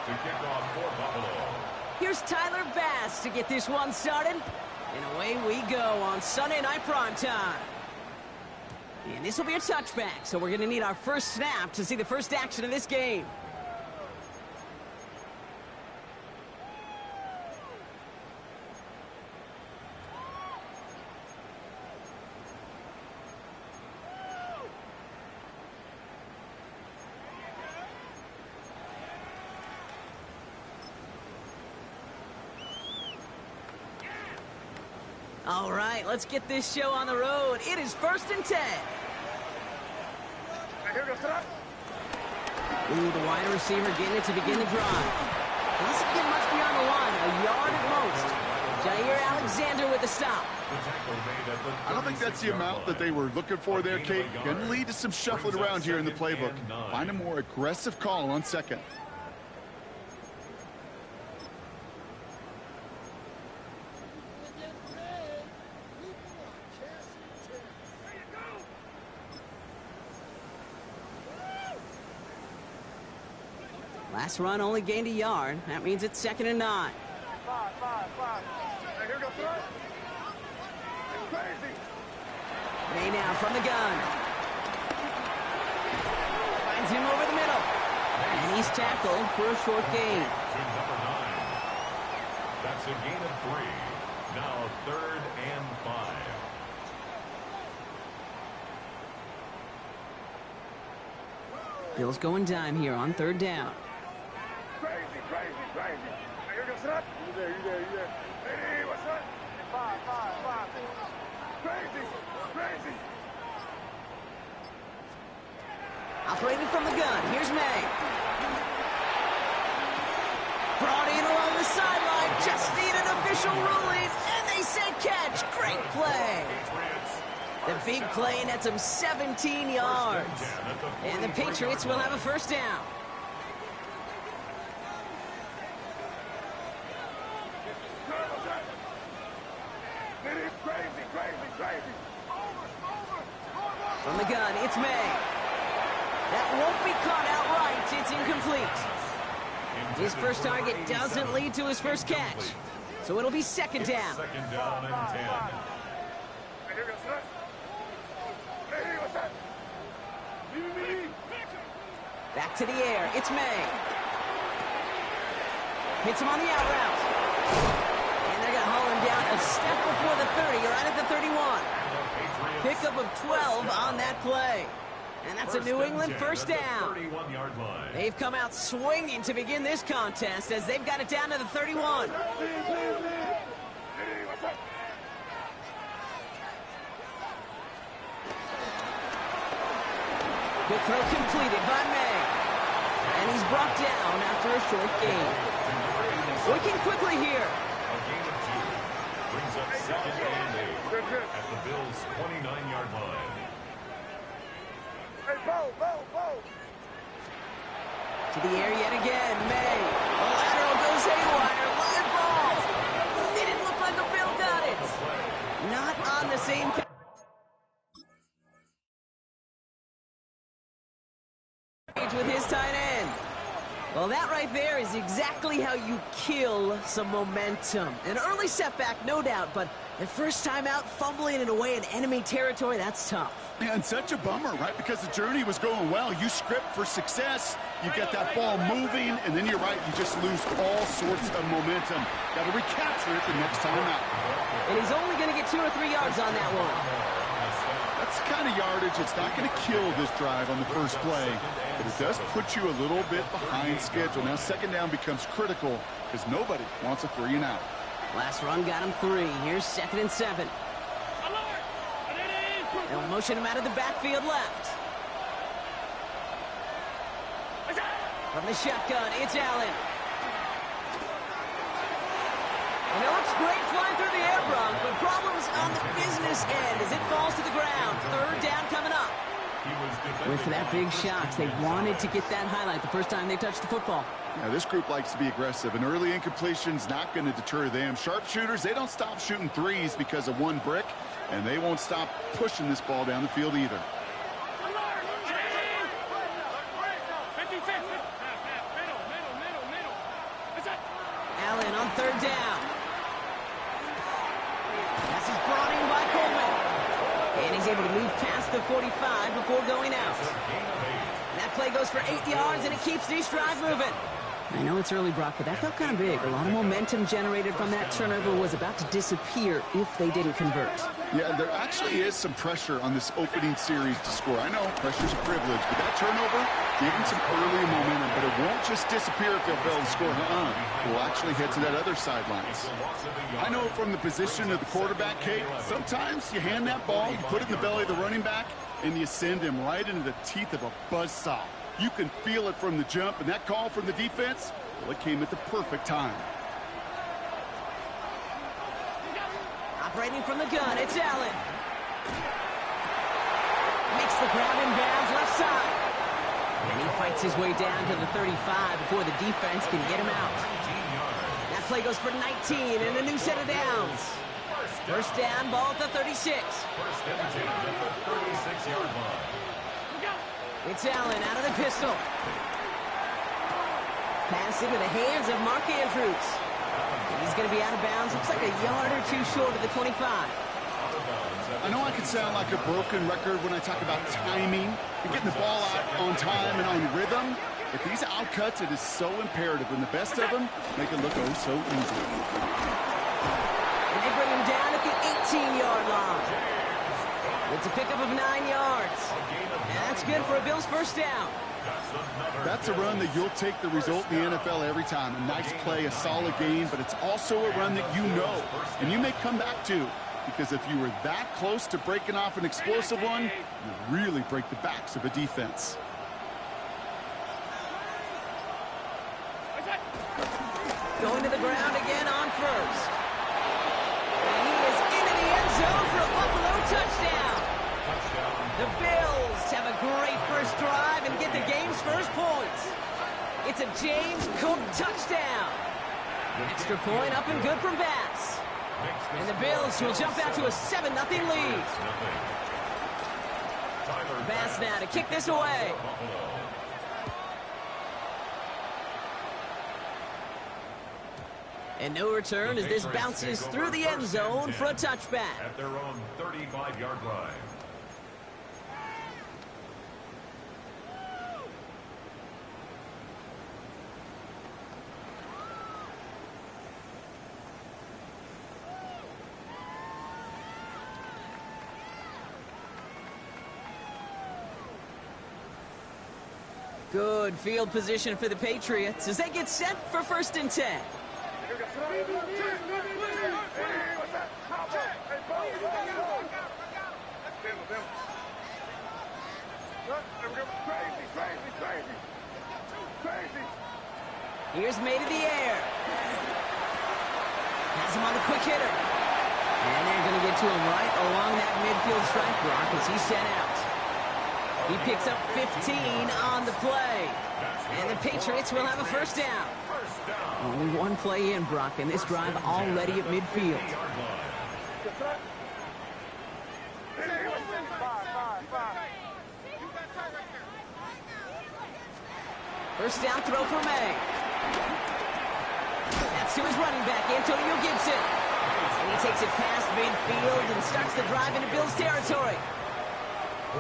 to kick off for Buffalo. Here's Tyler Bass to get this one started. And away we go on Sunday Night Primetime. And this will be a touchback, so we're going to need our first snap to see the first action of this game. All right, let's get this show on the road. It is 1st and 10. Ooh, the wide receiver getting it to begin the drive. Doesn't get much beyond the line, a yard at most. Jair Alexander with the stop. I don't think that's the amount that they were looking for there, Kate. Going to lead to some shuffling around here in the playbook. Find a more aggressive call on second. Last run only gained a yard. That means it's 2nd and 9. May now from the gun. Finds him over the middle. And he's tackled for a short gain. Number 9. That's a gain of 3. Now 3rd and 5. Bill's going dime here on 3rd down. You there. Hey, what's up? 5. Crazy. Operating from the gun. Here's May. Brought in along the sideline. Just need an official ruling. And they say catch. Great play. The big play nets him 17 yards. And the Patriots will have a 1st down. Crazy. From the gun, it's May. That won't be caught outright. It's incomplete. His first target doesn't lead to his first catch. So it'll be 2nd down. 2nd down and 10. Hey, what's up? Back to the air. It's May. Hits him on the out route. And they're going to haul him down a step before the 30, right at the 31. Pickup of 12 on that play. And that's a New England 1st down. They've come out swinging to begin this contest as they've got it down to the 31. Good throw completed by May. And he's brought down after a short gain. Working quickly here. A gain of 2. Brings up 2nd and 8 at the Bills' 29-yard line. Hey, Bo. To the air yet again, May. The lateral goes haywire. Live ball. It didn't look like a Bill got it. Not on the same page with his tight end. Well, that right there is exactly how you kill some momentum. An early setback, no doubt, but the first time out, fumbling it away in enemy territory, that's tough. And such a bummer, right? Because the journey was going well. You script for success, you get that ball moving, and then you're right, you just lose all sorts of momentum. Got to recapture it the next time out. And he's only going to get 2 or 3 yards on that one. That's the kind of yardage. It's not going to kill this drive on the first play, but it does put you a little bit behind schedule. Now 2nd down becomes critical because nobody wants a 3 and out. Last run got him 3. Here's 2nd and 7. They'll motion him out of the backfield left. From the shotgun, it's Allen. And it looks great flying through the air, Bronk, but problems on the business end as it falls to the ground. 3rd down coming up. With that big shots, they wanted to get that highlight the first time they touched the football. Yeah, this group likes to be aggressive. An early incompletion's not going to deter them. Sharpshooters, they don't stop shooting threes because of one brick, and they won't stop pushing this ball down the field either. Allen on third down. Pass is brought in by Coleman. And he's able to move past the 45 before going out. That play goes for 8 yards, and it keeps this drive moving. I know it's early, Brock, but that felt kind of big. A lot of momentum generated from that turnover was about to disappear if they didn't convert. Yeah, there actually is some pressure on this opening series to score. I know pressure's a privilege, but that turnover gave them some early momentum, but it won't just disappear if they'll fail to score. We'll actually head to that other sidelines. I know from the position of the quarterback, Kate, sometimes you hand that ball, you put it in the belly of the running back, and you send him right into the teeth of a buzzsaw. You can feel it from the jump, and that call from the defense, well, it came at the perfect time. Operating from the gun, it's Allen. Makes the grab in bounds left side. And he fights his way down to the 35 before the defense can get him out. That play goes for 19 and a new set of downs. First down, ball at the 36. First and 10 at the 36-yard line. It's Allen out of the pistol. Pass into the hands of Mark Andrews. And he's going to be out of bounds. Looks like a yard or two short of the 25. I know I can sound like a broken record when I talk about timing and getting the ball out on time and on rhythm, but these outcuts, it is so imperative, and the best of them make it look oh so easy. And they bring him down at the 18-yard line. It's a pickup of 9 yards. And that's good for a Bills first down. That's a run that you'll take the result in the NFL every time. A nice play, a solid game, but it's also a run that you know, and you may come back to, because if you were that close to breaking off an explosive one, you really break the backs of a defense. Going to the ground again on first. And he is into the end zone for a Buffalo touchdown. The Bills have a great first drive and get the game's first points. It's a James Cook touchdown. Extra point up and good from Bass. And the Bills will jump out to a 7-0 lead. Bass now to kick this away. And no return as this bounces through the end zone for a touchback. At their own 35-yard line. Good field position for the Patriots as they get set for first and 10. Here's made in the air. Has him on the quick hitter. And they're going to get to him right along that midfield strike block as he's sent out. He picks up 15 on the play. And the Patriots will have a first down. Only one play in, Brock, and this drive already at midfield. First down throw for May. That's to his running back, Antonio Gibson. And he takes it past midfield and starts the drive into Bills territory.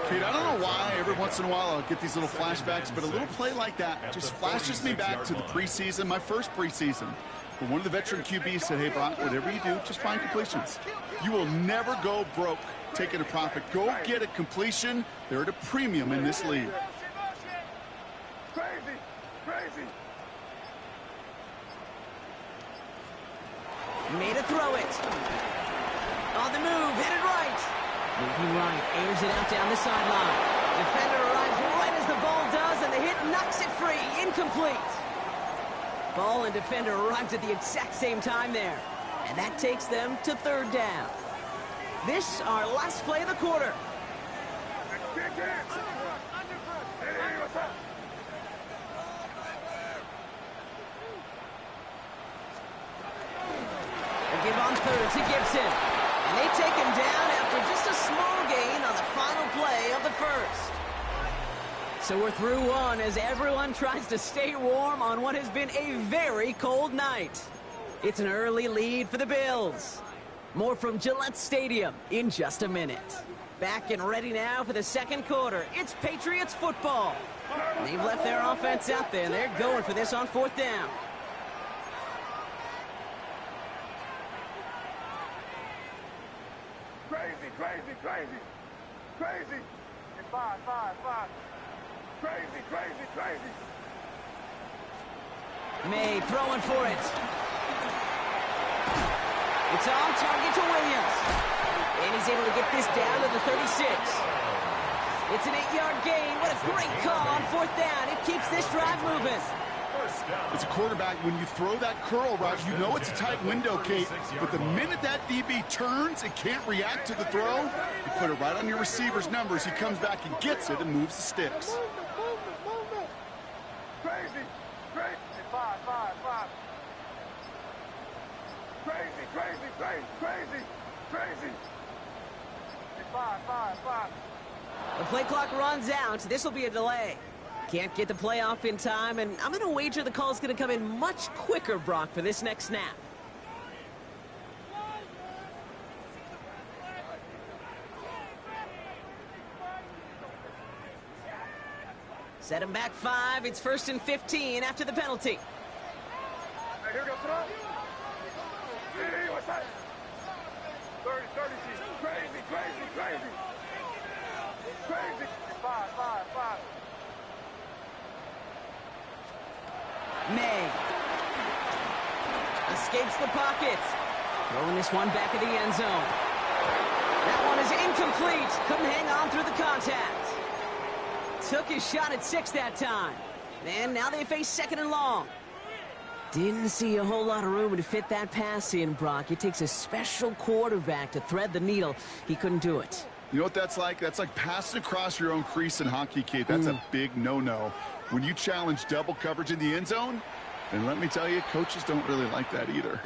Kate, I don't know why every once in a while I'll get these little flashbacks, but a little play like that just flashes me back to the preseason, my first preseason. When one of the veteran QBs said, hey, Brock, whatever you do, just find completions. You will never go broke taking a profit. Go get a completion. They're at a premium in this league. Crazy, crazy. Made a throw it. On the move, hit it right. Moving right, airs it out down the sideline. Defender arrives right as the ball does, and the hit knocks it free. Incomplete. Ball and defender arrived at the exact same time there. And that takes them to third down. This, our last play of the quarter. A give on third to Gibson. And they take him down after just a small gain on the final play of the first. So we're through one as everyone tries to stay warm on what has been a very cold night. It's an early lead for the Bills. More from Gillette Stadium in just a minute. Back and ready now for the second quarter. It's Patriots football. They've left their offense out there, and they're going for this on fourth down. Crazy, crazy, crazy. Crazy. And five. Crazy, crazy, crazy. May throwing for it. It's on target to Williams. And he's able to get this down to the 36. It's an 8-yard gain. What a great call on fourth down. It keeps this drive moving. As a quarterback, when you throw that curl route, you know it's a tight window, Kate. But the minute that DB turns and can't react to the throw, you put it right on your receiver's numbers. He comes back and gets it and moves the sticks. Movement. Crazy, crazy. And five. Crazy, crazy, crazy, crazy, crazy. And five. The play clock runs out. This will be a delay. Can't get the play off in time, and I'm going to wager the call is going to come in much quicker, Brock, for this next snap. Set him back 5. It's 1st and 15 after the penalty. Hey, here goes it. Hey, what's that? 30, crazy, crazy, crazy. Crazy. Five. May escapes the pocket. Throwing this one back of the end zone. That one is incomplete. Couldn't hang on through the contact. Took his shot at 6 that time. And now they face 2nd and long. Didn't see a whole lot of room to fit that pass in, Brock. It takes a special quarterback to thread the needle. He couldn't do it. You know what that's like? That's like passing across your own crease in hockey, Kate. That's a big no-no. When you challenge double coverage in the end zone, and let me tell you, coaches don't really like that either.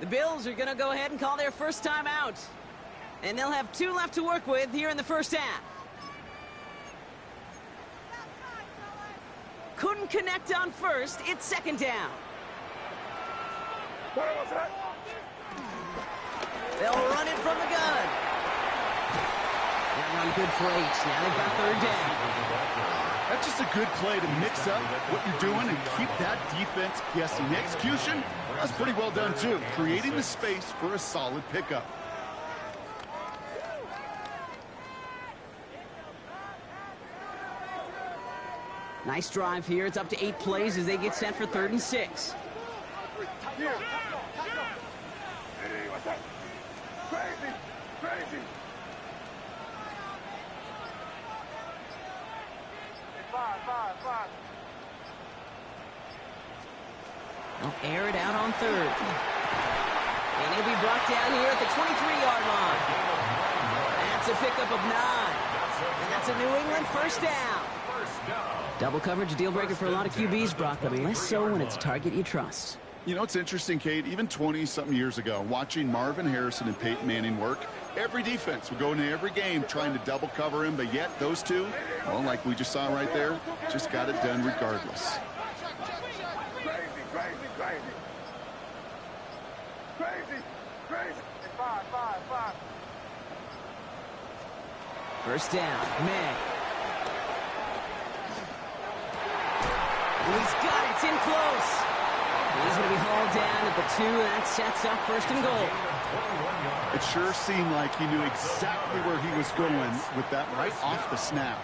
The Bills are going to go ahead and call their first time out. And they'll have 2 left to work with here in the first half. Couldn't connect on first. It's 2nd down. What was that? They'll run it from the gun. That run good for 8. Now they've got 3rd down. That's just a good play to mix up what you're doing and keep that defense guessing. The execution, that's pretty well done too. Creating the space for a solid pickup. Nice drive here. It's up to 8 plays as they get set for 3rd and 6. Hey, what's that? Crazy, crazy. Five. They'll air it out on 3rd. And he'll be brought down here at the 23-yard line. That's a pickup of 9. And that's a New England first down. Double coverage, a deal breaker for a lot of QBs, Brock, but less so when it's a target you trust. You know, it's interesting, Kate, even 20-something years ago, watching Marvin Harrison and Peyton Manning work, every defense would go into every game trying to double cover him, but yet those two, well, like we just saw right there, just got it done regardless. Crazy. And five. First down, May. He's got it. It's in close. He's going to be hauled down at the 2. That sets up 1st and goal. It sure seemed like he knew exactly where he was going with that right off the snap.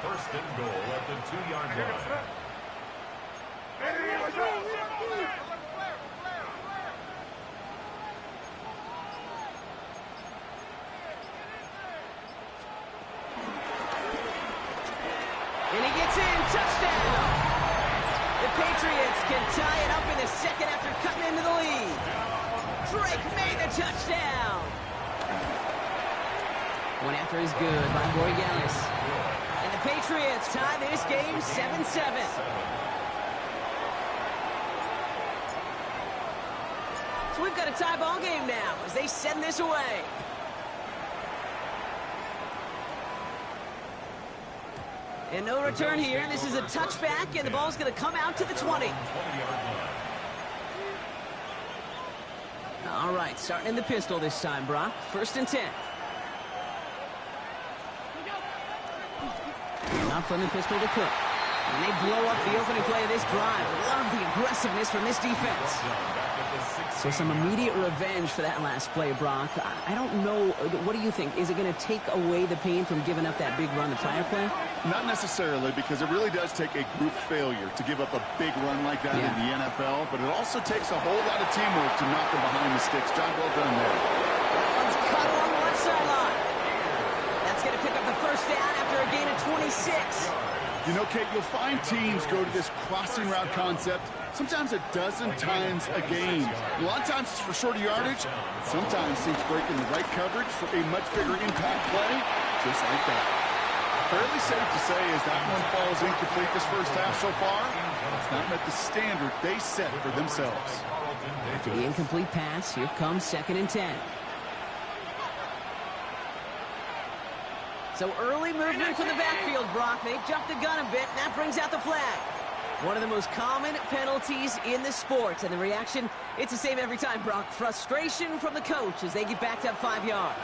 1st and goal at the 2-yard line. Hey, what's that? And he gets in. Touchdown. The Patriots can tie it up in the 2nd after cutting into the lead. Drake made the touchdown. One after is good by Borregales. And the Patriots tie this game 7-7. So we've got a tie ball game now as they send this away. And no return here. This is a touchback, and the ball's going to come out to the 20. All right, starting in the pistol this time, Brock. 1st and 10. Not from the pistol to Cook. And they blow up the opening play of this drive. Love the aggressiveness from this defense. So some immediate revenge for that last play, Brock. I don't know. What do you think? Is it going to take away the pain from giving up that big run the prior play? Not necessarily, because it really does take a group failure to give up a big run like that in the NFL. But it also takes a whole lot of teamwork to knock them behind the sticks. Job well done there. That one's cut along the left sideline. That's going to pick up the 1st down after a gain of 26. You know, Kate, you'll find teams go to this crossing route concept sometimes a dozen times a game. A lot of times it's for shorter yardage. Sometimes teams break in the right coverage for a much bigger impact play, just like that. Fairly safe to say as that one falls incomplete this first half so far, it's not met the standard they set for themselves. After the incomplete pass, here comes 2nd and 10. So early movement from the backfield, Brock. They jumped the gun a bit, and that brings out the flag. One of the most common penalties in the sport. And the reaction, it's the same every time, Brock. Frustration from the coach as they get backed up 5 yards.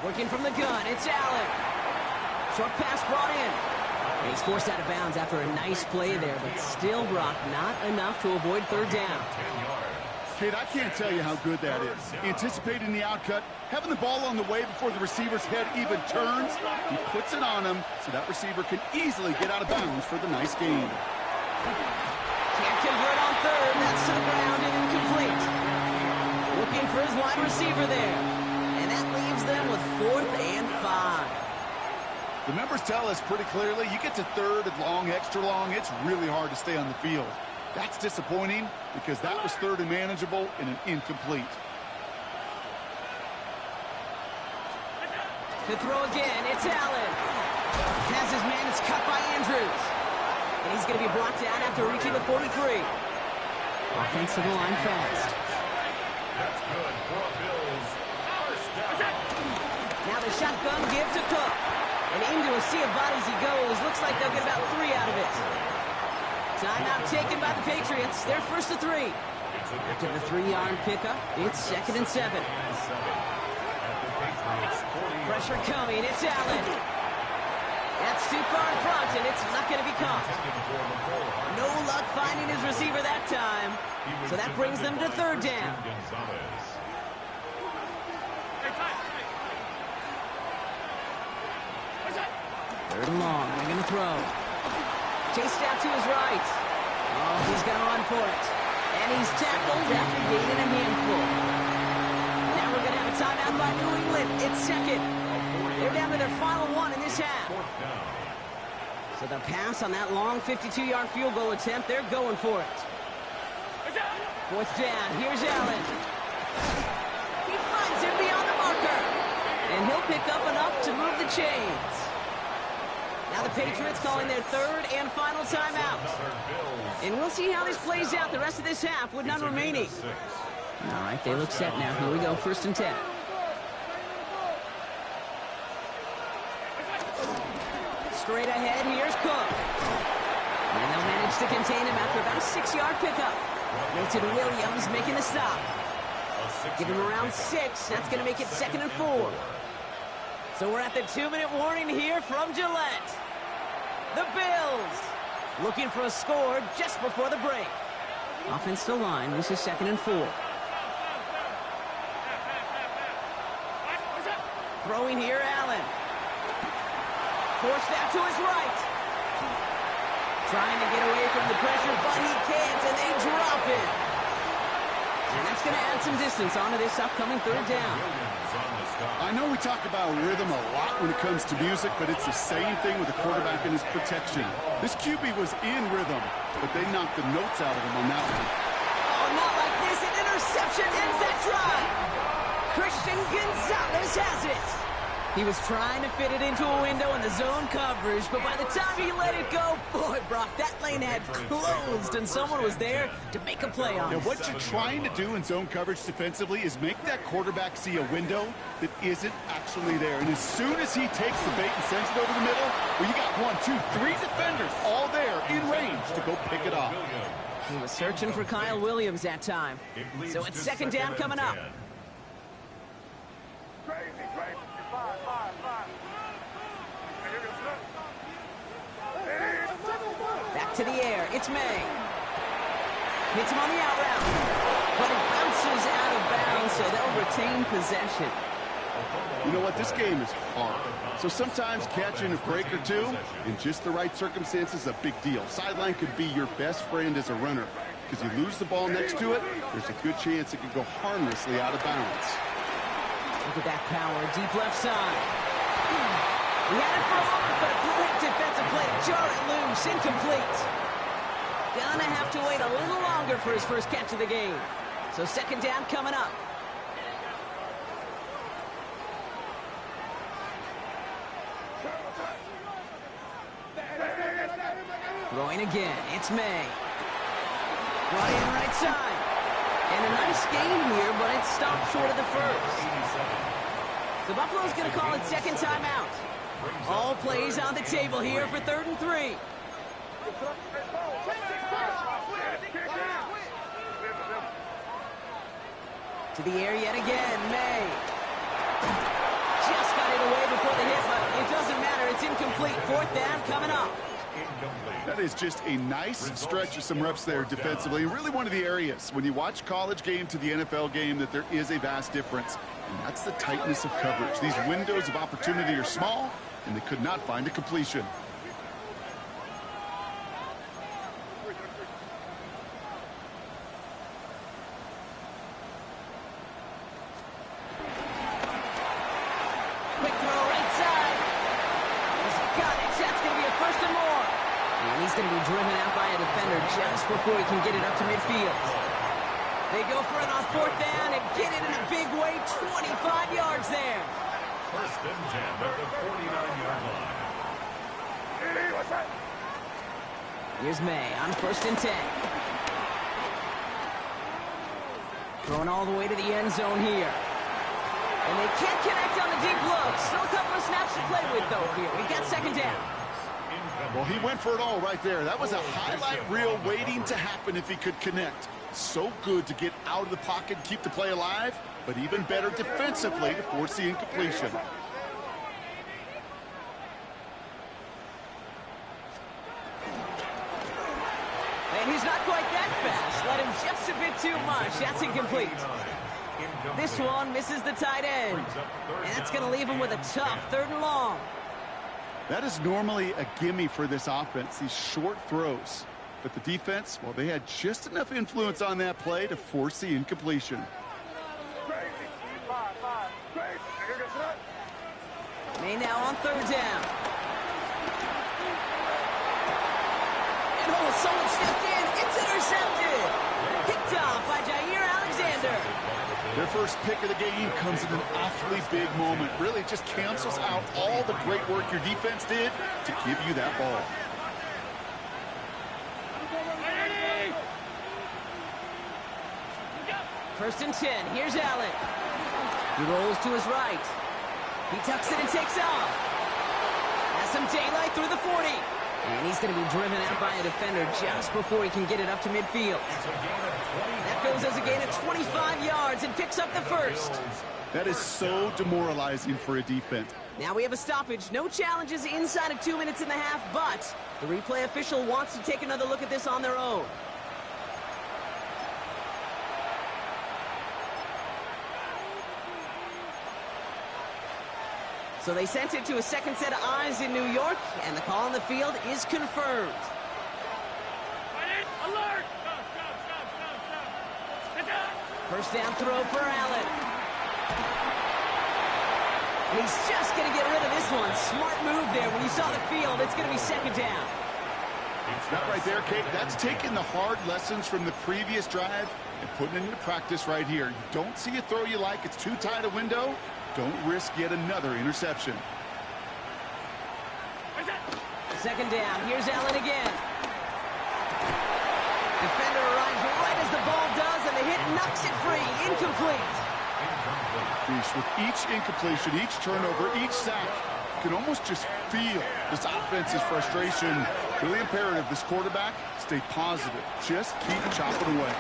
Working from the gun, it's Allen. Short pass brought in. And he's forced out of bounds after a nice play there, but still, Brock, not enough to avoid 3rd down. Kate, I can't tell you how good that is. Anticipating the outcut, having the ball on the way before the receiver's head even turns, he puts it on him so that receiver can easily get out of bounds for the nice gain. Can't convert on 3rd. That's to the ground and incomplete. Looking for his wide receiver there. And that leaves them with 4th and 5. The numbers tell us pretty clearly, you get to 3rd and long, extra long, it's really hard to stay on the field. That's disappointing because that was 3rd and manageable and an incomplete. To throw again, it's Allen. Has his man, it's cut by Andrews. And he's going to be brought down after reaching the 43. Offensive line fast. That's good for Bills. First down. Now the shotgun give to Cook. And into a sea of bodies he goes. Looks like they'll get about 3 out of it. Timeout taken by the Patriots. They're 1st and 3. After the 3-yard pickup, it's 2nd and 7. Pressure coming. It's Allen. That's too far in front, and it's not going to be caught. No luck finding his receiver that time. So that brings them to 3rd down. 3rd and long. They're going to throw. Chased out to his right. Oh, he's going to run for it. And he's tackled after gaining a handful. Now we're going to have a timeout by New England. It's 2nd. They're down to their final 1 in this half. So the pass on that long 52-yard field goal attempt, they're going for it. 4th down. Here's Allen. He finds him beyond the marker. And he'll pick up enough to move the chains. Now the Patriots calling their 3rd and final timeout. And we'll see how this plays out the rest of this half with none remaining. All right, they look set now. Here we go, 1st and 10. Straight ahead, here's Cook. And they'll manage to contain him after about a 6-yard pickup. Milton Williams making the stop. Give him around 6. That's going to make it 2nd and 4. So we're at the 2-minute warning here from Gillette. The Bills looking for a score just before the break. Offensive line, this is 2nd and 4. Throwing here, Allen. Forced that to his right. Trying to get away from the pressure, but he can't, and they drop it. And that's going to add some distance onto this upcoming 3rd down. I know we talk about rhythm a lot when it comes to music, but it's the same thing with the quarterback and his protection. This QB was in rhythm, but they knocked the notes out of him on that one. Oh, not like this. An interception ends that drive. Christian Gonzalez has it. He was trying to fit it into a window in the zone coverage, but by the time he let it go, boy, Brock, that lane had closed, and someone was there to make a play on it. Now, what you're trying to do in zone coverage defensively is make that quarterback see a window that isn't actually there. And as soon as he takes the bait and sends it over the middle, well, you got 1, 2, 3 defenders all there in range to go pick it off. He was searching for Kyle Williams that time. So it's second down coming up. Crazy, crazy. Five. Back to the air. It's May. Hits him on the out route. But it bounces out of bounds, so they'll retain possession. You know what? This game is hard. So sometimes catching a break or two in just the right circumstances is a big deal. Sideline could be your best friend as a runner. Because you lose the ball next to it, there's a good chance it could go harmlessly out of bounds. Look at that power, deep left side. He had it for a moment, but a great defensive play to jar it loose, incomplete. Gonna have to wait a little longer for his first catch of the game. So second down coming up. Throwing again, it's May. Brought in right side. And a nice game here, but it stopped short of the first. So Buffalo's going to call it second timeout. All plays on the table here for 3rd and 3. To the air yet again, May. Just got it away before the hit, but it doesn't matter. It's incomplete. 4th down coming up. That is just a nice stretch of some reps there defensively. Really one of the areas when you watch college game to the NFL game that there is a vast difference. And that's the tightness of coverage. These windows of opportunity are small, and they could not find a completion. Quick throw right side. He's got it. That's going to be a first and more. And he's going to be driven out by a defender just before he can get it up to midfield. They go for it on 4th down and get it in a big way. 25 yards there. First and 10 at the 49-yard line. Here's May on 1st and 10. Throwing all the way to the end zone here. And they can't connect on the deep look. Still a couple of snaps to play with, though, here. We got second down. Well, he went for it all right there. That was a highlight reel waiting to happen if he could connect. So good to get out of the pocket and keep the play alive, but even better defensively to force the incompletion. And he's not quite that fast. Let him just a bit too much. That's incomplete. This one misses the tight end. And that's going to leave him with a tough 3rd and long. That is normally a gimme for this offense, these short throws. But the defense, well, they had just enough influence on that play to force the incompletion. May now on 3rd down. And oh, someone stepped in. It's intercepted. Picked off by Jair Alexander. Their first pick of the game comes at an awfully big moment. Really just cancels out all the great work your defense did to give you that ball. First and 10. Here's Allen. He rolls to his right. He tucks it and takes off. Has some daylight through the 40. And he's going to be driven out by a defender just before he can get it up to midfield. That goes as a gain of 25 yards and picks up the first. That is so demoralizing for a defense. Now we have a stoppage. No challenges inside of 2 minutes and a half, but the replay official wants to take another look at this on their own. So they sent it to a second set of eyes in New York, and the call on the field is confirmed. Alert! First down throw for Allen. And he's just going to get rid of this one. Smart move there. When you saw the field, it's going to be second down. That right there, Kate, that's taking the hard lessons from the previous drive and putting it into practice right here. You don't see a throw you like, it's too tight a window. Don't risk yet another interception. Second down. Here's Allen again. Defender arrives right as the ball does, and the hit knocks it free. Incomplete. With each incompletion, each turnover, each sack, you can almost just feel this offense's frustration. Really imperative this quarterback stay positive. Just keep chopping away.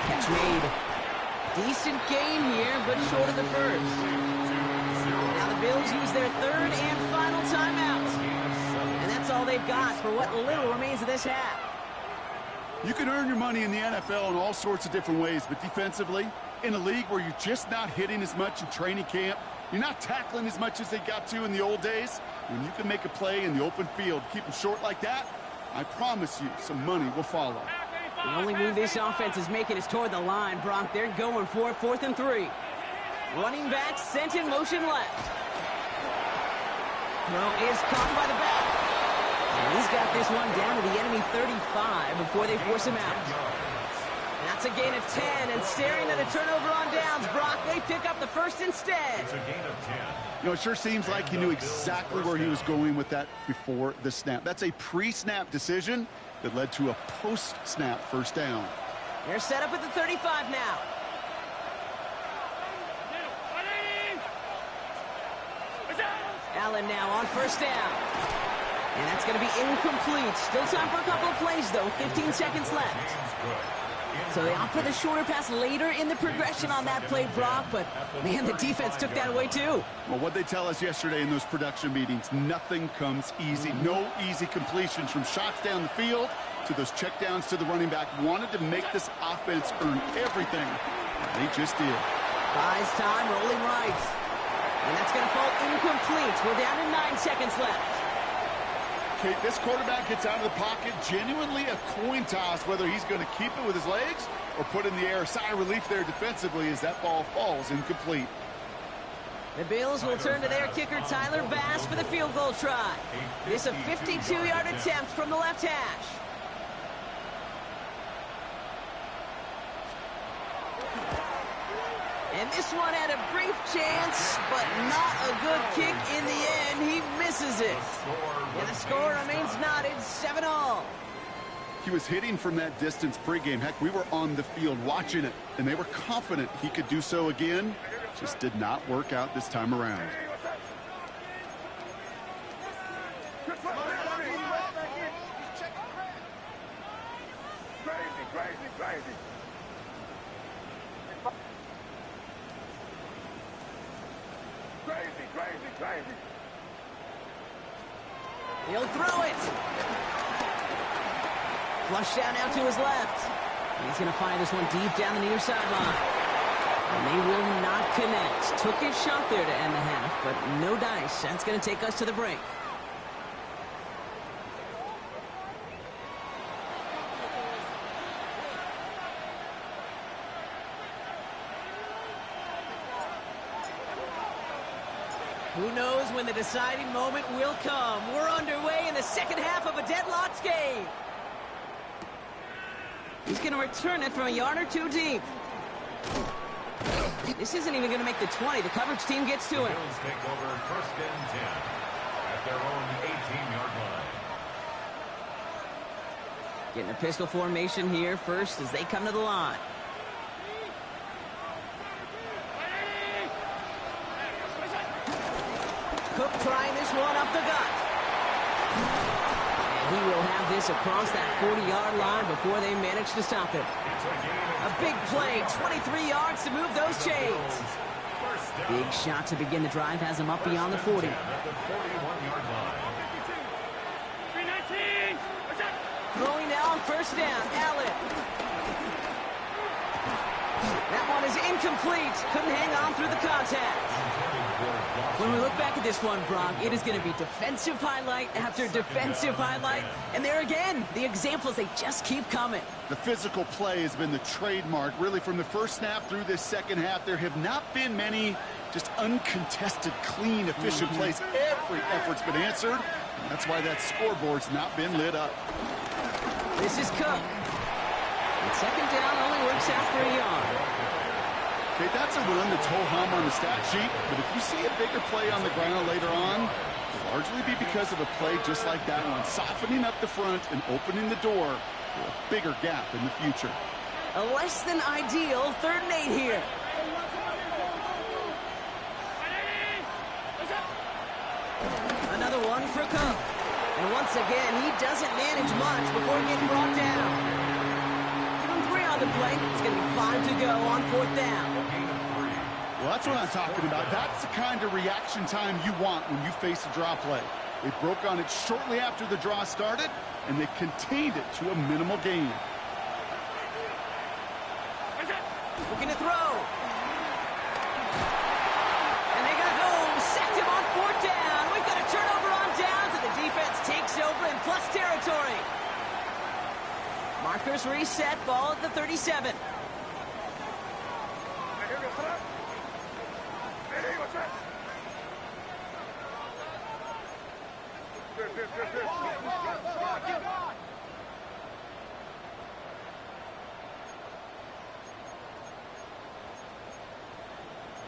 Catch made. Decent game here, but short of the first. Now the Bills use their third and final timeout. And that's all they've got for what little remains of this half. You can earn your money in the NFL in all sorts of different ways, but defensively, in a league where you're just not hitting as much in training camp, you're not tackling as much as they got to in the old days, when you can make a play in the open field, keep them short like that, I promise you some money will follow. The only move this offense is making is toward the line, Brock. They're going for it, 4th and 3. Running back sent in motion left. Throw is caught by the back. And he's got this one down to the enemy 35 before they force him out. And that's a gain of 10, and staring at a turnover on downs, Brock, they pick up the first instead. It's a gain of 10. You know, it sure seems like he knew exactly where he was going with that before the snap. That's a pre-snap decision that led to a post-snap first down. They're set up at the 35 now. Allen now on first down. And that's going to be incomplete. Still time for a couple of plays, though. 15 seconds left. So they opt for the shorter pass later in the progression on that play, Brock. But, man, the defense took that away, too. Well, what they tell us yesterday in those production meetings, nothing comes easy. No easy completions from shots down the field to those checkdowns to the running back. Wanted to make this offense earn everything. They just did. Buys time, rolling right. And that's going to fall incomplete. We're down to 9 seconds left. Okay, this quarterback gets out of the pocket, genuinely a coin toss, whether he's going to keep it with his legs or put in the air. Sigh of relief there defensively as that ball falls incomplete. The Bills will turn to their kicker, Tyler Bass, for the field goal try. This a 52-yard attempt from the left hash. And this one had a brief chance, but not a good kick in the end. He misses it. And the score remains knotted, 7-all. He was hitting from that distance pregame. Heck, we were on the field watching it, and they were confident he could do so again. Just did not work out this time around. Crazy. He'll throw it. Flush down now to his left. And he's going to fire this one deep down the near sideline. And they will not connect. Took his shot there to end the half, but no dice. That's going to take us to the break. Who knows when the deciding moment will come. We're underway in the second half of a deadlocked game. He's going to return it from a yard or two deep. This isn't even going to make the 20. The coverage team gets to it. Bills take over 1st and 10 at their own 18-yard line. Getting a pistol formation here first as they come to the line. Cook trying this one up the gut. And he will have this across that 40-yard line before they manage to stop it. A big play, 23 yards to move those chains. Big shot to begin the drive has him up beyond the 40. Throwing now on first down, Allen. That one is incomplete. Couldn't hang on through the contact. When we look back at this one, Brock, it is going to be defensive highlight after defensive highlight. And there again, the examples, they just keep coming. The physical play has been the trademark, really, from the first snap through this second half. There have not been many just uncontested, clean, efficient plays. Every effort's been answered. And that's why that scoreboard's not been lit up. This is Cook. And second down only works out for a yard. Okay, that's a run that's ho-hum on the stat sheet, but if you see a bigger play on the ground later on, it'll largely be because of a play just like that one, softening up the front and opening the door for a bigger gap in the future. A less than ideal 3rd and 8 here. Another one for Cook. And once again, he doesn't manage much before getting brought down. Give him 3 on the play. It's going to be 5 to go on 4th down. Well, that's what I'm talking about. That's the kind of reaction time you want when you face a draw play. They broke on it shortly after the draw started, and they contained it to a minimal gain. Looking to throw. And they got home. Sacked him on 4th down. We've got a turnover on downs, and the defense takes over in plus territory. Markers reset. Ball at the 37.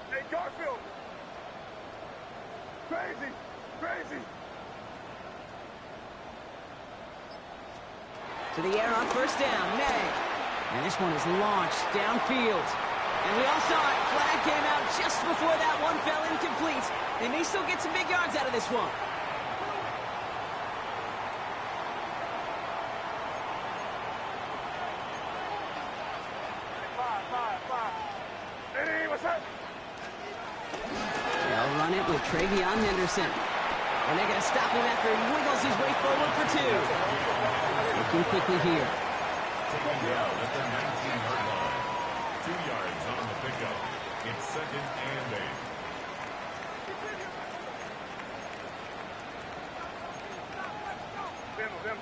Hey, Garfield! Crazy! Crazy! To the air on 1st down. May. And this one is launched downfield. And we all saw it. Flag came out just before that one fell incomplete. They may still get some big yards out of this one. Five. Hey, what's up? They'll run it with Travion Henderson. And they're going to stop him after he wiggles his way forward for 2. Looking quickly here. Taken down at the 19-yard line. 2 yards on the pickup. It's 2nd and 8. Them.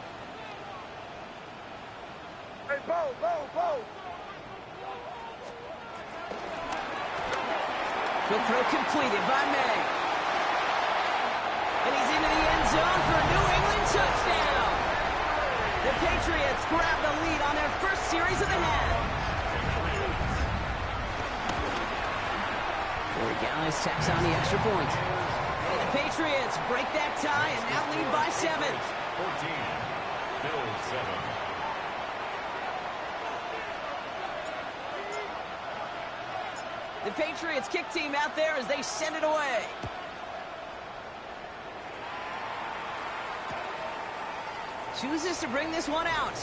Hey, Bo! Quick throw completed by May. And he's into the end zone for a New England touchdown. The Patriots grab the lead on their first series of the half. Corey Gallis tacks on the extra point. And the Patriots break that tie and now lead by 7. 14. Bills 7. The Patriots kick team out there as they send it away. Chooses to bring this one out.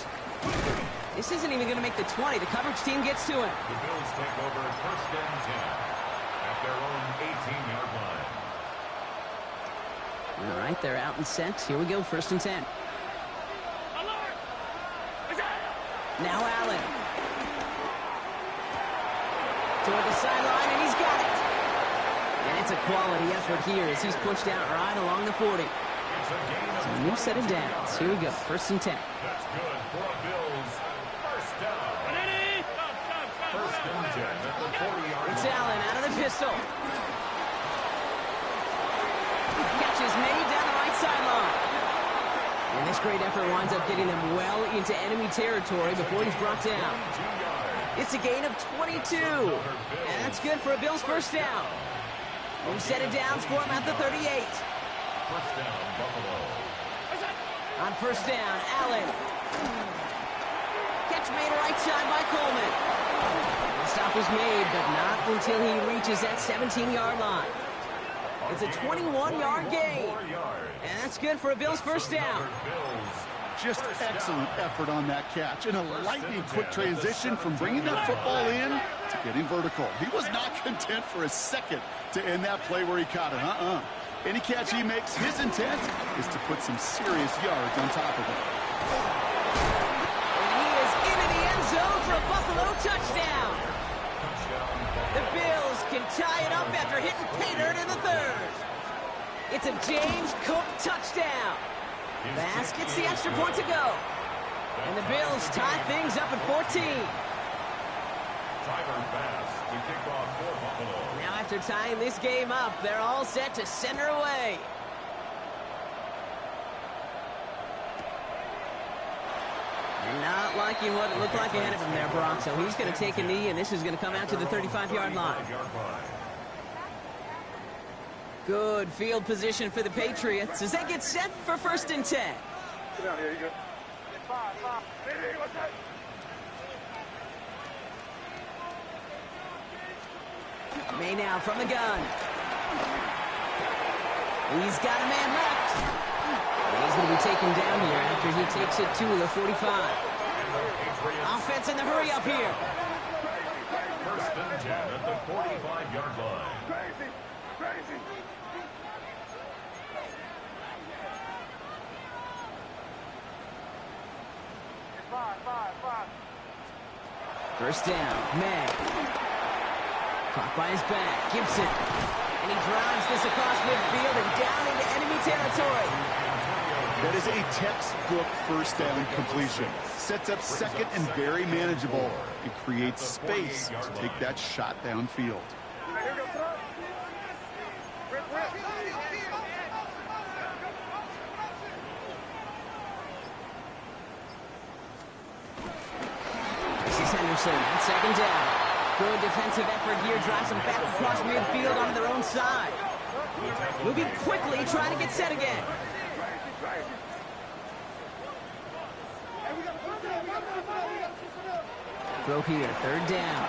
This isn't even going to make the 20. The coverage team gets to him. The Bills take over 1st and 10 at their own 18-yard line. All right, they're out and set. Here we go, 1st and 10. Now Allen. Toward the sideline, and he's got it. And it's a quality effort here as he's pushed out right along the 40. It's So a new set of downs. Here we go, 1st and 10. That's good for a Bills. 1st down. 1st and 10 at the 40-yard It's line. Allen out of the pistol. Catches made down the right sideline. And this great effort winds up getting them well into enemy territory before he's brought down. 2 yards. It's a gain of 22. And that's good for a Bills 1st down. New set of downs for him at the 38. 1st down, Buffalo. On 1st down, Allen. Catch made right side by Coleman. The stop was made, but not until he reaches that 17-yard line. It's a 21-yard gain. 4 yards. And that's good for a Bills 1st down. Just excellent effort on that catch. And a lightning quick transition from bringing that football in to getting vertical. He was not content for a second to end that play where he caught it. Any catch he makes, his intent is to put some serious yards on top of it. And he is into the end zone for a Buffalo touchdown. The Bills can tie it up after hitting pay dirt in the 3rd. It's a James Cook touchdown. Bass gets the extra point to go. And the Bills tie things up at 14. Tyler Bass to kick off for Buffalo. Now after tying this game up, they're all set to send her away. And not liking what it looked like ahead of him there, Brock. So he's going to take a knee, and this is going to come out to the 35-yard line. Good field position for the Patriots as they get set for 1st and 10. Sit down here, you go. Hey, what's that? May now from the gun. He's got a man left. He's going to be taken down here after he takes it to the 45. Offense in the hurry up here. 1st and 10 at the 45-yard line. Crazy, crazy. Five. 1st down. May. Caught by his back. Gibson. And he drives this across midfield and down into enemy territory. That is a textbook 1st down completion. Sets up 2nd and very manageable. It creates space to take that shot downfield. Here goes throw. Rip. This is Henderson at 2nd down. Good defensive effort here. Drives them back across midfield onto their own side. Moving quickly, trying to get set again. Throw here, 3rd down.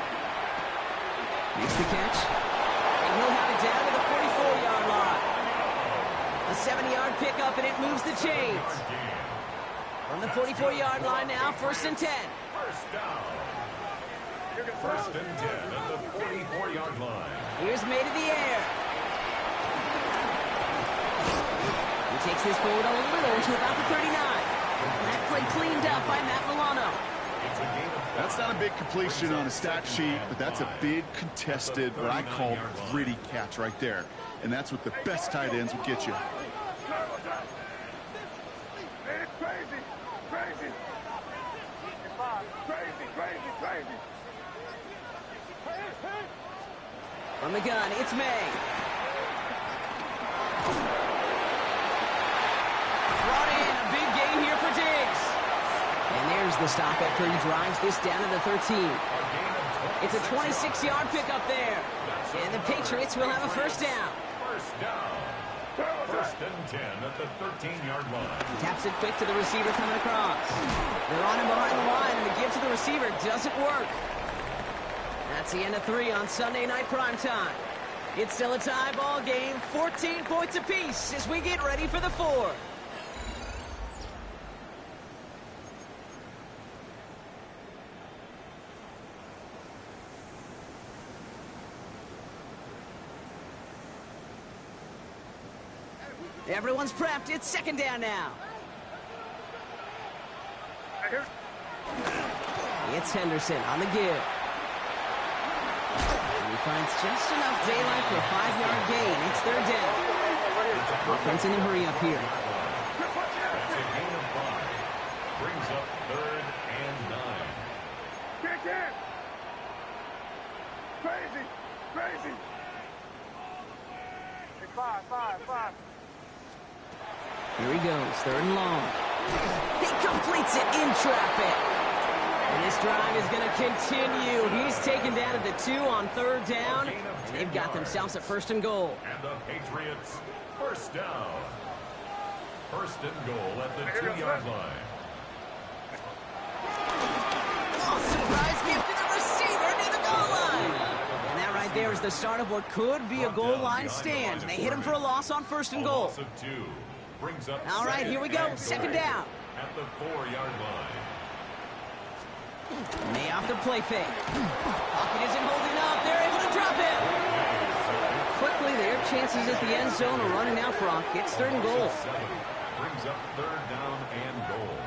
Makes the catch. And he'll have it down to the 44-yard line. A 7-yard pickup, and it moves the chains. From the 44-yard line now, 1st and 10. 1st down. 1st and 10 at the 44-yard line. Here's May to the air. He takes this forward a little to about the 39. And that play cleaned up by Matt Milano. That's not a big completion on a stat sheet, but that's a big contested, what I call gritty catch right there. And that's what the best tight ends will get you. Crazy. From the gun, it's May. Brought in, a big gain here for Diggs. And there's the stop after he drives this down to the 13. It's a 26-yard pickup there. And the Patriots will have a 1st down. 1st down. 1st and 10 at the 13-yard line. He taps it quick to the receiver coming across. They're on him behind the line, and the give to the receiver doesn't work. That's the end of 3 on Sunday night primetime. It's still a tie ball game, 14 points apiece as we get ready for the 4th. Everyone's prepped. It's 2nd down now. It's Henderson on the give. And he finds just enough daylight for a 5-yard gain. It's 3rd down. Offense in a hurry up here. That's a gain of 5. Brings up 3rd and 9. Kick in. Crazy. Hey, 5. Here he goes, 3rd and long. He completes it in traffic. And this drive is going to continue. He's taken down at the 2 on 3rd down. And they've got themselves a 1st and goal. And the Patriots, 1st down. 1st and goal at the 2-yard line. Oh, surprise gift to the receiver near the goal line. And that right there is the start of what could be a goal line stand. They hit him for a loss on 1st and goal. Loss of 2. Brings up All right, here we go. 2nd down. At the 4-yard line. May off the play fake. Pocket isn't holding up. They're able to drop it. Quickly, their chances at the end zone are running out, Brock. It's 3rd and goal. Brings up 3rd down and goal.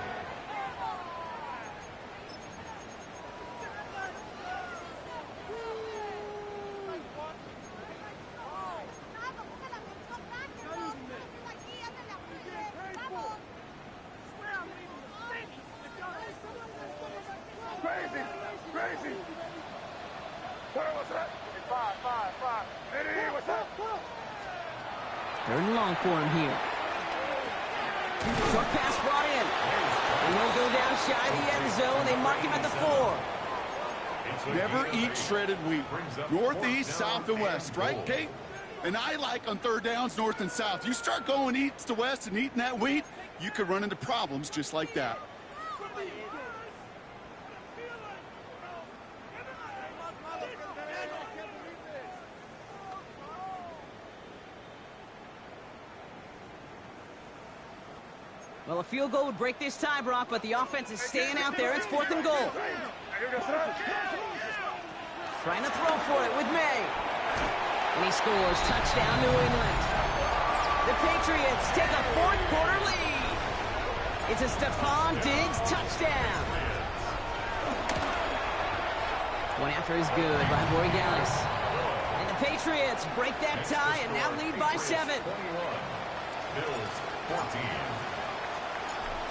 Crazy. What's that? 5. Hey, what's up? 3rd and long for him here. Short pass brought in. And And he'll go down shy of the end zone. They mark him at the 4. Never eat shredded wheat. Northeast, south, and west, right, Kate? And I like on third downs, north and south. You start going east to west and eating that wheat, you could run into problems just like that. Well, a field goal would break this tie, Brock, but the offense is staying out there. It's 4th and goal. Trying to throw for it with May. And he scores. Touchdown, New England. The Patriots take a 4th quarter lead. It's a Stephon Diggs touchdown. One after is good by Borregales. And the Patriots break that tie and now lead by 7. Bills 14.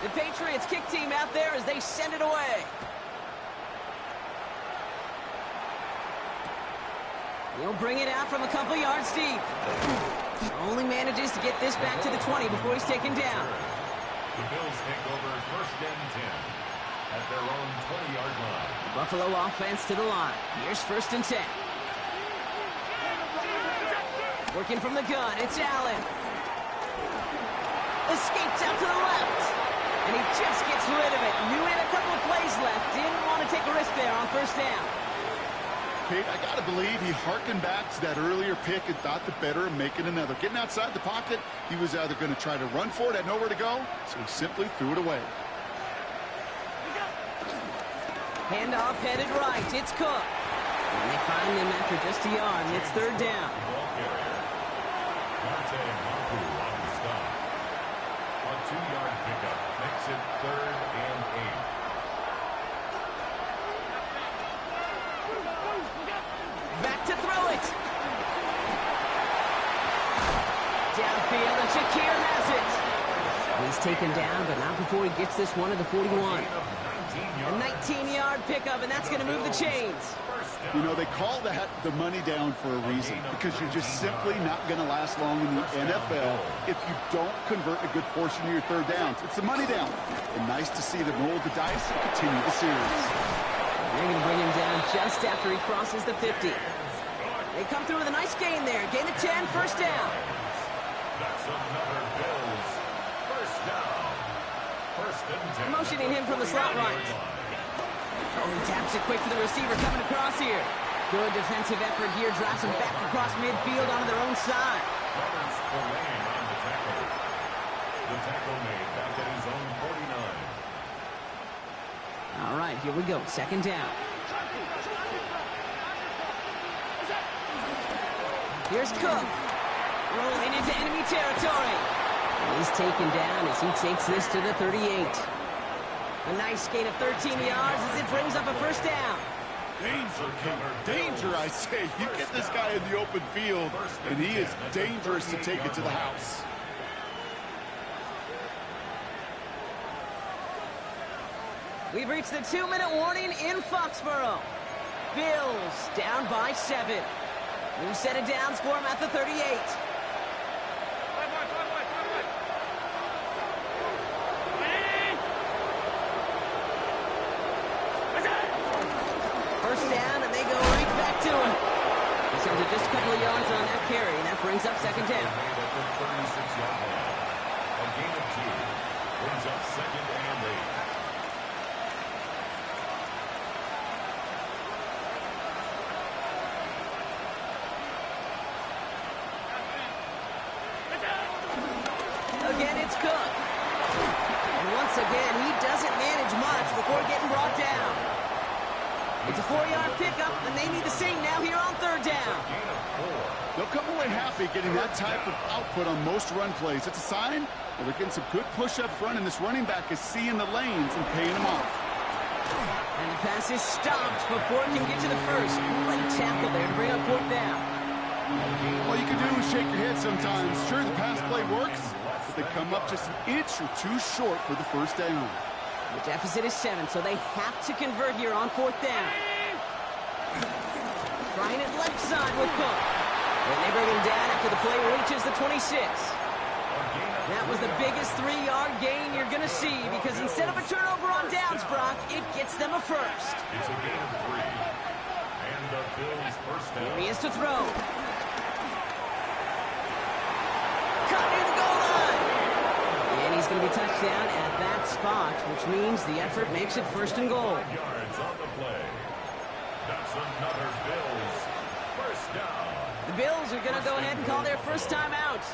The Patriots kick team out there as they send it away. He'll bring it out from a couple yards deep. Only manages to get this back to the 20 before he's taken down. The Bills take over 1st and 10 at their own 20-yard line. The Buffalo offense to the line. Here's 1st and 10. Working from the gun, it's Allen. Escapes out to the left. And he just gets rid of it. Knew he had a couple of plays left. Didn't want to take a risk there on 1st down. Kate, I got to believe he harkened back to that earlier pick and thought the better of making another. Getting outside the pocket, he was either going to try to run for it, had nowhere to go, so he simply threw it away. Handoff headed right. It's Cook. And they find him after just a yard, and it's 3rd down. A 2-yard pickup makes it 3rd and 8. Back to throw it. Downfield, and Shakir has it. He's taken down, but not before he gets this one to the 41. A 19-yard pickup, and that's going to move the chains. You know, they call that the money down for a reason, because you're just simply not going to last long in the NFL if you don't convert a good portion of your third downs. It's the money down. And nice to see them roll the dice and continue the series. They're going to bring him down just after he crosses the 50. They come through with a nice gain there. Gain of 10, 1st down. That's another Bills 1st down. 1st and 10. Motioning him from the slot right. Oh, he taps it quick to the receiver coming across here. Good defensive effort here. Drives him back across midfield onto their own side. Roberts Spillane on the tackle. The tackle made back at his own 49. All right, here we go. 2nd down. Here's Cook. Rolling into enemy territory. And he's taken down as he takes this to the 38. A nice gain of 13 yards as it brings up a 1st down. Danger, danger, I say. You get this guy in the open field, and he is dangerous to take it to the house. We've reached the 2-minute warning in Foxborough. Bills down by 7. New set of downs for him at the 38. Down, and they go right back to him. He's under just a couple of yards on that carry, and that brings up 2nd down. A gain of 2 brings up 2nd and 8. Again, it's Cook. And once again, he doesn't manage much before getting brought down. It's a 4-yard pickup, and they need the same now here on 3rd down. They'll come away happy getting that type of output on most run plays. It's a sign that they're getting some good push up front, and this running back is seeing the lanes and paying them off. And the pass is stopped before it can get to the 1st. Great tackle there to bring up 4th down. All you can do is shake your head sometimes. Sure, the pass play works, but they come up just an inch or 2 short for the 1st down. The deficit is 7, so they have to convert here on 4th down. Trying it left side with Cook. And they bring him down after the play reaches the 26. That was the biggest 3-yard gain you're going to see because instead of a turnover on downs, Brock, it gets them a first. It's a gain of 3. And the Bills' first down. Here he is to throw. Cut near the goal line. And he's going to be touched down at that spot, which means the effort makes it first and goal. 5 yards on the play. That's another Bills first down. The Bills are going to go ahead and call their first time out.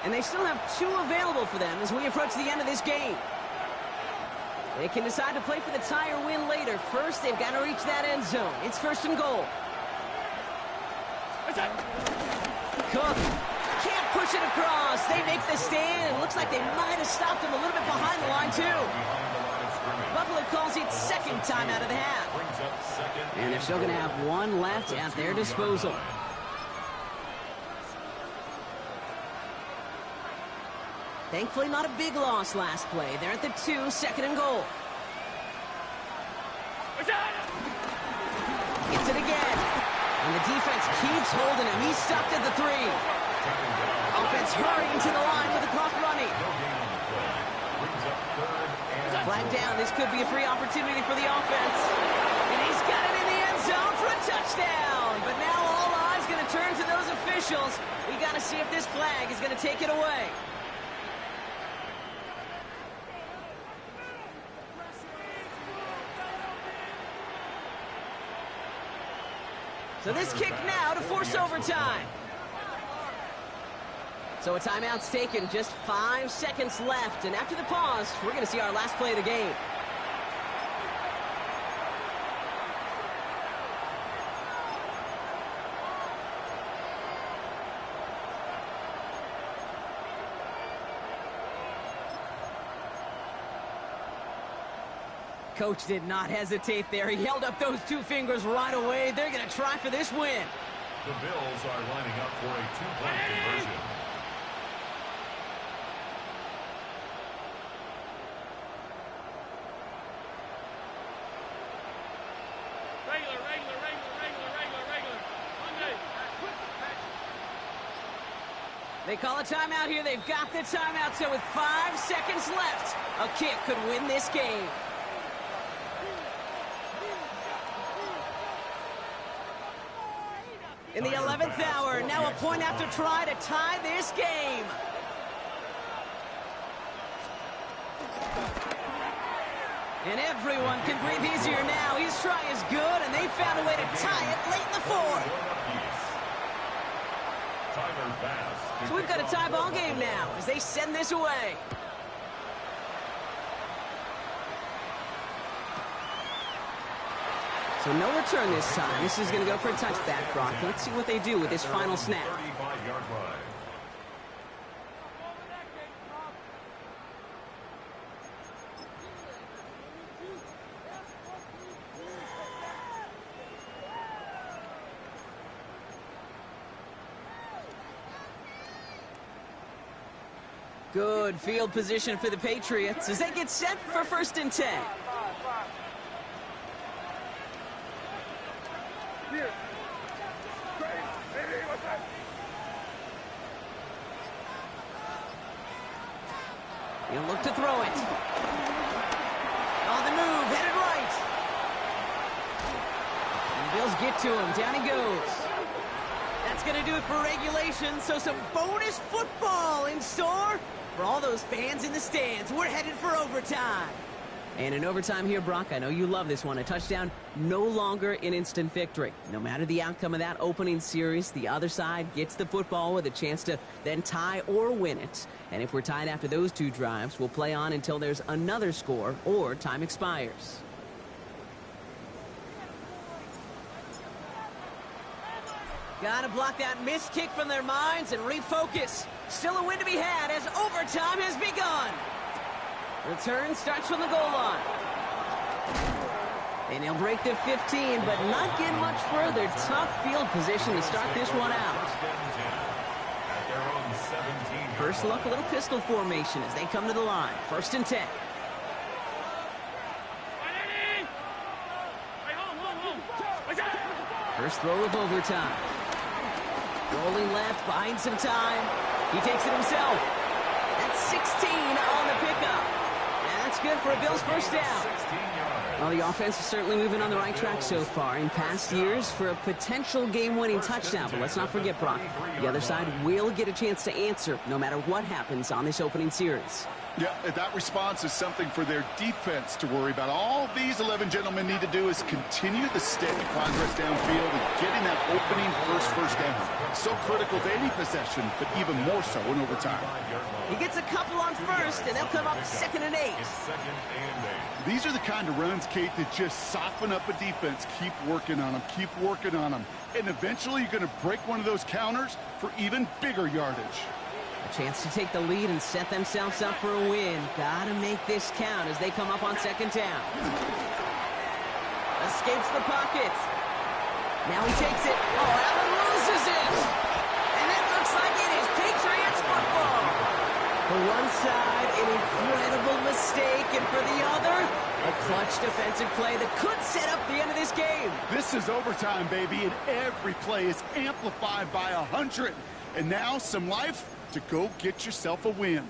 And they still have 2 available for them as we approach the end of this game. They can decide to play for the tie or win later. First, they've got to reach that end zone. It's first and goal. Cook can't push it across. They make the stand. It looks like they might have stopped him a little bit behind the line, too. Buffalo calls it second time out of the half. And they're still going to have 1 left at their disposal. Thankfully, not a big loss last play. They're at the 2, second and goal. Gets it again. And the defense keeps holding him. He's stopped at the 3. Offense hurrying to the line with the clock running. Flag down. This could be a free opportunity for the offense. And he's got it in the end zone for a touchdown. But now all eyes going to turn to those officials. We got to see if this flag is going to take it away. So this kick now to force overtime. So a timeout's taken, just 5 seconds left. And after the pause, we're going to see our last play of the game. Coach did not hesitate there. He held up those 2 fingers right away. They're going to try for this win. The Bills are lining up for a 2-point conversion. They call a timeout here. They've got the timeout, so with 5 seconds left, a kick could win this game. In the 11th hour, now a point after try to tie this game. And everyone can breathe easier now. His try is good, and they found a way to tie it late in the 4th. So we've got a tie ball game now as they send this away. So no return this time. This is going to go for a touchback, Brock. Let's see what they do with this final snap. 35-yard line. Good field position for the Patriots as they get set for first and 10. He'll look to throw it. On the move, headed right. And the Bills get to him. Down he goes. That's going to do it for regulation. So some bonus football in store for all those fans in the stands. We're headed for overtime. And in overtime here, Brock, I know you love this one. A touchdown, no longer an instant victory. No matter the outcome of that opening series, the other side gets the football with a chance to then tie or win it. And if we're tied after those 2 drives, we'll play on until there's another score or time expires. Gotta block that missed kick from their minds and refocus. Still a win to be had as overtime has begun. Return starts from the goal line. And he'll break the 15, but not get much further. Tough field position to start this one out. First look, a little pistol formation as they come to the line. First and 10. First throw of overtime. Rolling left, buying some time. He takes it himself. That's 16 on the pickup. And that's good for a Bills first down. Well, the offense is certainly moving on the right track so far in past years for a potential game-winning touchdown. But let's not forget, Brock, the other side will get a chance to answer no matter what happens on this opening series. Yeah, that response is something for their defense to worry about. All these 11 gentlemen need to do is continue the steady progress downfield and getting that opening first down. So critical to any possession, but even more so in overtime. He gets a couple on first, and they'll come up 2nd and 8. These are the kind of runs, Kate, that just soften up a defense. Keep working on them, keep working on them. And eventually you're going to break one of those counters for even bigger yardage. A chance to take the lead and set themselves up for a win. Gotta make this count as they come up on 2nd down. Escapes the pocket. Now he takes it. Oh, Allen loses it. And it looks like it is Patriots football. For one side, an incredible mistake. And for the other, a clutch defensive play that could set up the end of this game. This is overtime, baby, and every play is amplified by 100. And now some life to go get yourself a win.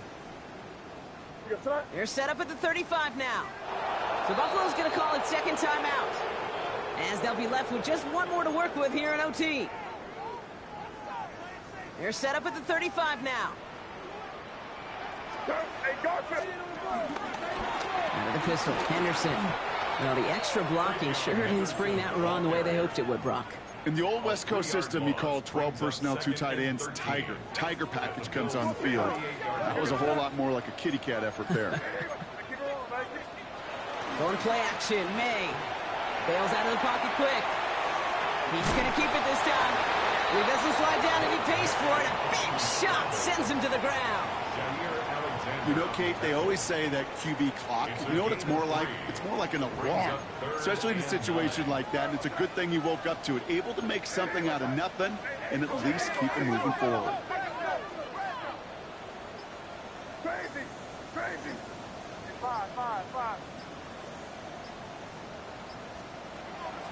They're set up at the 35 now. So Buffalo's going to call it 2nd timeout, as they'll be left with just one more to work with here in OT. They're set up at the 35 now. Out of the pistol, Henderson. Well, the extra blocking sure didn't spring that run the way they hoped it would, Brock. In the old West Coast system, you call 12 personnel, 2 tight ends, Tiger. Tiger package comes on the field. That was a whole lot more like a kitty cat effort there. Going play action, May. Bails out of the pocket quick. He's going to keep it this time. He doesn't slide down and he pays for it. A big shot sends him to the ground. You know, Kate, they always say that QB clock. You know what it's more like? It's more like an alarm, especially in a situation like that. And it's a good thing you woke up to it, able to make something out of nothing and at least keep it moving forward. Crazy. 5.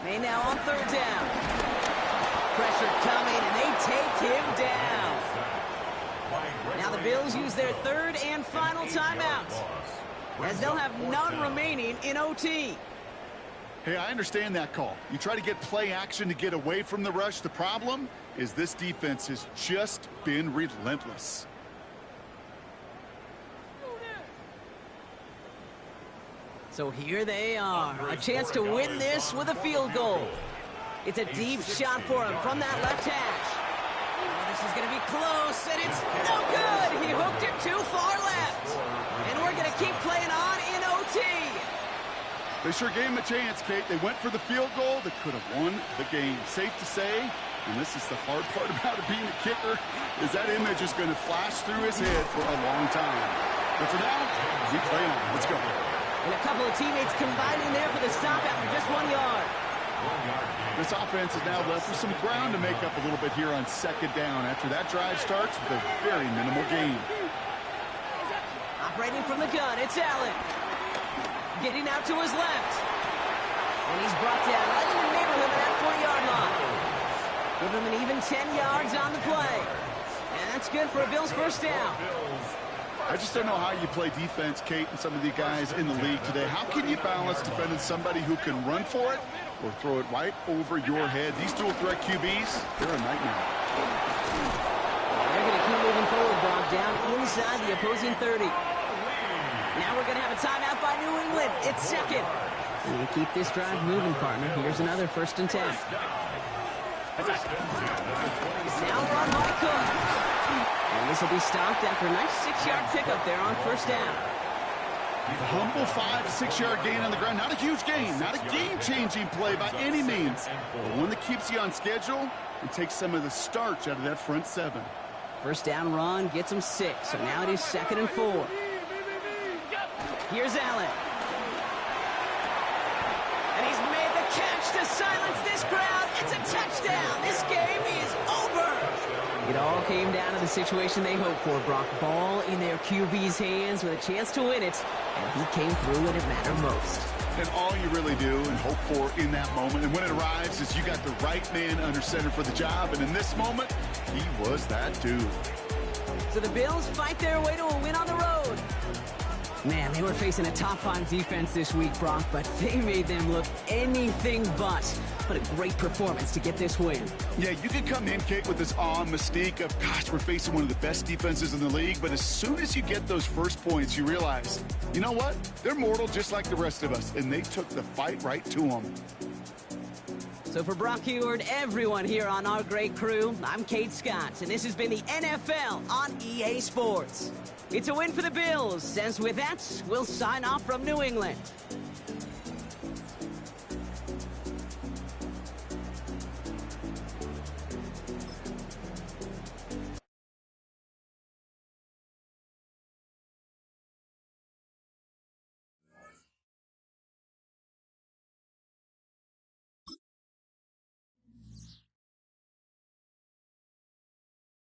May now on 3rd down. Pressure coming, and they take him down. Now the Bills use their 3rd and final timeout, as they'll have none remaining in OT. Hey, I understand that call. You try to get play action to get away from the rush. The problem is this defense has just been relentless. So here they are, a chance to win this with a field goal. It's a deep shot for him from that left hash. Oh, this is going to be close, and it's no good. He hooked it too far left. And we're going to keep playing on in OT. They sure gave him a chance, Kate. They went for the field goal that could have won the game. Safe to say, and this is the hard part about it being a kicker, is that image is going to flash through his head for a long time. But for now, we play on. Let's go. And a couple of teammates combining there for the stop after just 1 yard. This offense is now left with some ground to make up a little bit here on 2nd down after that drive starts with a very minimal gain. Operating from the gun, it's Allen. Getting out to his left. And he's brought down right in the neighborhood of that 40-yard line. Give him an even 10 yards on the play. And that's good for a Bills first down. I just don't know how you play defense, Kate, and some of the guys in the league today. How can you balance defending somebody who can run for it or throw it right over your head? These dual threat QBs, they're a nightmare. They're going to keep moving forward, Brock, down inside the opposing 30. Now we're going to have a timeout by New England. It's 2nd. And keep this drive moving, partner. Here's another 1st and 10. Now run by Cook. And this will be stopped after a nice 6-yard pickup there on 1st down. A humble 5 to 6 yard gain on the ground. Not a huge gain, not a game-changing play by any means, but one that keeps you on schedule and takes some of the starch out of that front 7. 1st down run gets him 6, so now it is 2nd and 4. Here's Allen. And he's made the catch to silence this crowd. It's a touchdown. This game is over. It all came down to the situation they hoped for, Brock. Ball in their QB's hands with a chance to win it, and he came through when it mattered most. And all you really do and hope for in that moment, and when it arrives, is you got the right man under center for the job, and in this moment, he was that dude. So the Bills fight their way to a win on the road. Man, they were facing a top-5 defense this week, Brock, but they made them look anything but. What a great performance to get this win. Yeah, you can come in, Kate, with this awe and mystique of, gosh, we're facing one of the best defenses in the league, but as soon as you get those first points, you realize, you know what? They're mortal just like the rest of us, and they took the fight right to them. So for Brock Heward, everyone here on our great crew, I'm Kate Scott, and this has been the NFL on EA Sports. It's a win for the Bills, as with that, we'll sign off from New England.